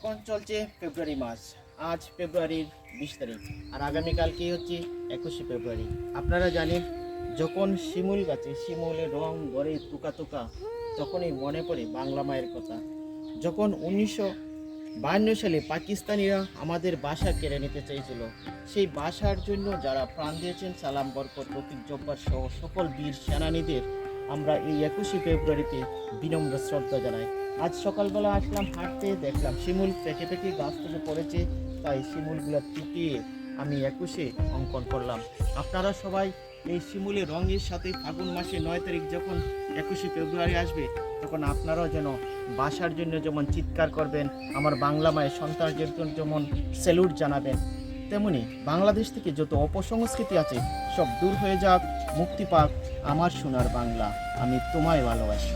এখন চলছে ফেব্রুয়ারি মাস। আজ ফেব্রুয়ারির 20 তারিখ, আর আগামীকালকেই হচ্ছে 21শে ফেব্রুয়ারি। আপনারা জানেন, যখন শিমুল গাছে শিমুলের রং গড়ে তুকা তুকা, তখনই মনে পড়ে বাংলা মায়ের কথা। যখন 1952 সালে পাকিস্তানিরা আমাদের ভাষা কেড়ে নিতে চেয়েছিল, সেই ভাষার জন্য যারা প্রাণ দিয়েছেন, সালাম, বরকত, রফিক, জব্বার সহ সকল বীর সেনানীদের আমরা এই 21শে ফেব্রুয়ারিতে বিনম্র শ্রদ্ধা জানাই। আজ সকালবেলা আসলাম হাঁটতে, দেখলাম শিমুল পেকে পেকে গাছ থেকে পড়েছে, তাই শিমুলগুলো টিপিয়ে আমি 21শে অঙ্কন করলাম। আপনারা সবাই এই শিমুলের রঙের সাথে ফাগুন মাসে 9 তারিখ যখন 21শে ফেব্রুয়ারি আসবে, তখন আপনারাও যেন ভাষার জন্য যেমন চিৎকার করবেন, আমার বাংলা মায়ের সন্তানদের যেমন স্যালুট জানাবেন, তেমনি বাংলাদেশ থেকে যত অপসংস্কৃতি আছে সব দূর হয়ে যাক, মুক্তি পাক আমার সোনার বাংলা। আমি তোমায় ভালোবাসি।